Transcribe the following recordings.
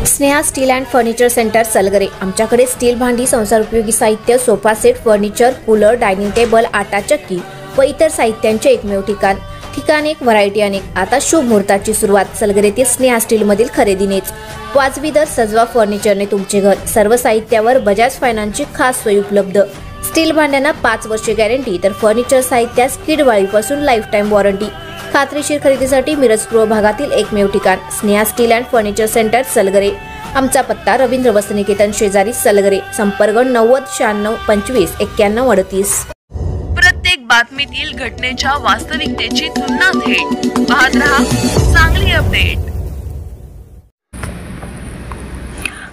Sneha steel and furniture centre Salgare. आमच्याकडे steel भांडी, संसार उपयोगी साहित्य, sofa set, furniture, cooler, dining table, आटा चक्की व इतर साहित्यांचे एकमेव ठिकाण एक, व्हरायटी अनेक। आता शुभ मुहूर्ताची सुरुवात सलगरेतील स्नेहा स्टील मधील खरेदीनेच। वाजवी दर, सजवा फर्निचरने तुमचे घर। सर्व साहित्यावर बजाज फायनान्सची खास सोय उपलब्ध। स्टील भांड्यांना 5 वर्षे गॅरंटी, तर फर्निचर साहित्यास किडवाळीपासून लाईफ टाइम वॉरंटी। खात्रीशीर खरेदीसाठी मिरज पूर्व भागातील एकमेव ठिकाण Sneha steel and furniture centre Salgare. आमचा पत्ता रवींद्र वस्त्रनिकेतन शेजारी सलगरे। संपर्क 90 96 25 91 38। प्रत्येक बातमीतील घटनेच्या वास्तविकतेची तुलना थेट पाहत रहा चांगली अपडेट।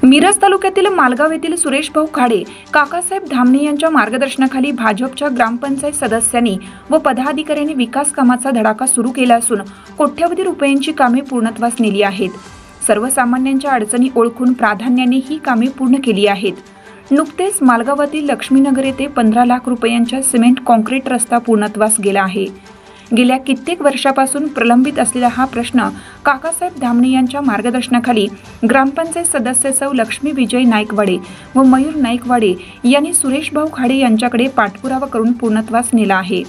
मिरज तालुक्यातील मालगाव येथील सुरेश भाऊ खाडे, काकासाहेब धामणे यांच्या मार्गदर्शनाखाली भाजपच्या ग्रामपंचायत सदस्यांनी व पदाधिकाऱ्यांनी विकास कामाचा धडाका सुरू केला असून कोट्यवधी रुपयांची कामे पूर्णत्वास नेली आहेत। सर्वसामान्यांच्या अडचणी ओळखून प्राधान्याने ही कामे पूर्ण केली आहेत। नुकतेच मालगावातील लक्ष्मीनगर येथे 15 लाख रुपयांच्या सिमेंट कॉन्क्रीट रस्ता पूर्णत्वास गेला आहे। गेल्या कित्येक वर्षापासून प्रलंबित असलेला हा प्रश्न काकासाहेब धामणे यांच्या मार्गदर्शनाखाली ग्रामपंचायत सदस्य सौ लक्ष्मी विजय नाईकवाडे व मयूर नाईकवाडे यांनी सुरेश भाऊ खाडे यांच्याकडे पाठपुरावा करून पूर्णत्वास नेला आहे।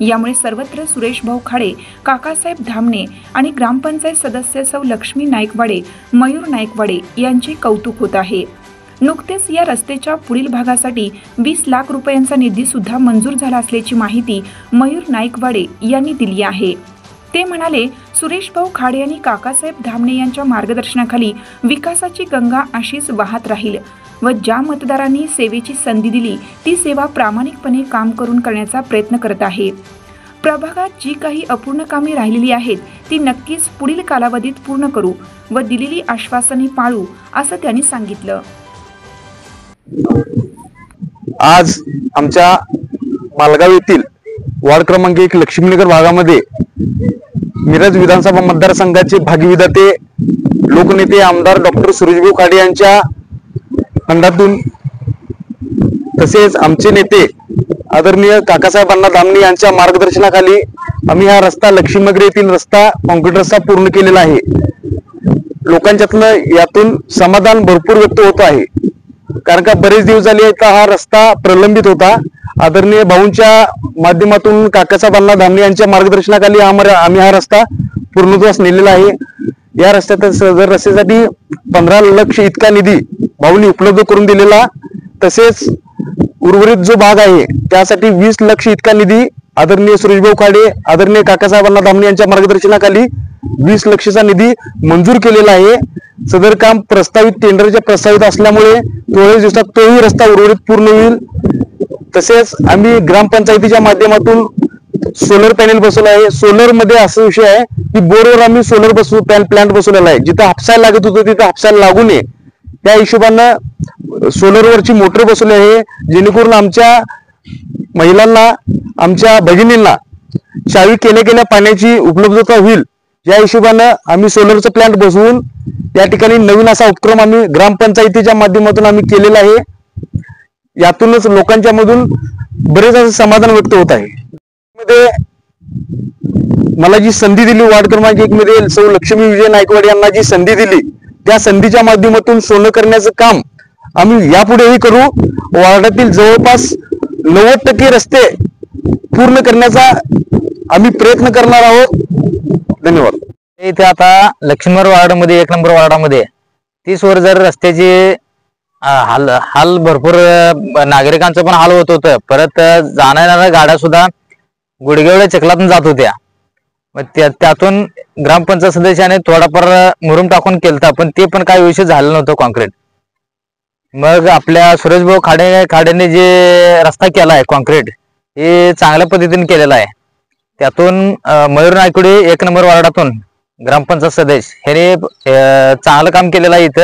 यामुळे सर्वत्र सुरेश भाऊ खाडे, काकासाहेब धामणे आणि ग्रामपंचायत सदस्य सौ लक्ष्मी नाईकवाडे, मयूर नाईकवाडे यांचे कौतुक होत आहे। नुकतेच या रस्त्याच्या पुढील भागासाठी 20 लाख रुपयांचा निधी सुद्धा मंजूर झाला असल्याची माहिती मयूर नाईकवाडे यांनी दिली आहे। ते म्हणाले, सुरेश भाऊ खाडे आणि काकासाहेब धामणे यांच्या मार्गदर्शनाखाली विकासाची गंगा अशीच वाहत राहील व ज्या मतदारांनी सेवेची संधी दिली ती सेवा प्रामाणिकपणे काम करून करण्याचा प्रयत्न करत आहे। प्रभागात जी काही अपूर्ण कामे राहिलेली आहेत ती नक्कीच पुढील कालावधीत पूर्ण करू व दिलेली आश्वासने पाळू असं त्यांनी सांगितलं। आज आमच्या मालगाव येथील वार्ड क्रमांक 1 लक्ष्मीनगर भागामध्ये मिरज विधानसभा मतदारसंघाचे भाग्यविधाते लोकनेते आमदार डॉक्टर सुरेशभाऊ खाडे यांच्या फंडातून तसेच आमचे नेते आदरणीय काकासाहेबांना धामणे यांच्या मार्गदर्शनाखाली आम्ही हा रस्ता लक्ष्मीनगर येथील रस्ता कॉन्क्रीट रस्ता पूर्ण केलेला आहे। लोकांच्यातलं यातून समाधान भरपूर व्यक्त होत आहे, कारण का बरेच दिवस झाले हा रस्ता प्रलंबित होता। आदरणीय भाऊंच्या माध्यमातून काकासाहेबांना धामणे यांच्या मार्गदर्शनाखाली आम्ही हा रस्ता पूर्णत्वास नेलेला आहे। या रस्त्यासाठी 15 लाख इतका निधी भाऊंनी उपलब्ध करून दिलेला, तसेच उर्वरित जो भाग आहे त्यासाठी 20 लाख इतका निधी आदरणीय सुरेशभाऊ खाडे, आदरणीय काकासाहेबांना धामणे यांच्या मार्गदर्शनाखाली 20 लाखचा निधी मंजूर केलेला आहे। सदर काम प्रस्तावित टेंडरच्या प्रस्तावित असल्यामुळे थोड्याच दिवसात तोही रस्ता उर्वरित पूर्ण होईल। तसेच आम्ही ग्रामपंचायतीच्या माध्यमातून सोलर पॅनेल बसवला आहे। सोलर मध्ये असा विषय आहे की बोरवर आम्ही सोलर प्लांट बसवलेला आहे। जिथं हापसायला लागत होतं तिथं हापसायला लागू नये त्या हिशोबानं सोलरवरची मोटर बसवली आहे, जेणेकरून आमच्या महिलांना, आमच्या भगिनींना चावी केल्या पाण्याची उपलब्धता होईल। या हिशोबानं आम्ही सोलरचं प्लांट बसवून या ठिकाणी नवीन असा उपक्रम आम्ही ग्रामपंचायतीच्या माध्यमातून आम्ही केलेला आहे। यातूनच लोकांच्या मधून बरेच असं समाधान व्यक्त होत आहे। मध्ये मला जी संधी दिली वार्ड क्रमांक 1 मध्ये सौ लक्ष्मी विजय नाईकवाडे यांना जी संधी दिली त्या संधीच्या माध्यमातून सोनं करण्याचं काम आम्ही यापुढेही करू। वार्डातील जवळपास 90% रस्ते पूर्ण करण्याचा आम्ही प्रयत्न करणार आहोत। धन्यवाद। इथे आता लक्ष्मीनगर वार्डामध्ये 1 नंबर वार्डामध्ये 30 वर जर रस्त्याचे हाल भरपूर नागरिकांचं पण हाल होत होतं। परत जाणाऱ्या गाड्या सुद्धा गुडघेवड्या चिखलातून जात होत्या। त्यातून ग्रामपंचायत सदस्याने थोडाफार मुरुम टाकून केलता, पण ते पण काही व्यवस्थित झालं नव्हतं कॉन्क्रीट। मग आपल्या सुरेशभाऊ खाडेने जे रस्ता केला आहे कॉन्क्रीट, हे चांगल्या पद्धतीने केलेला आहे। त्यातून मयूर नाईकवाडे 1 नंबर वार्डातून ग्रामपंचायत सदस्य ह्याने चांगलं काम केलेलं आहे। इथं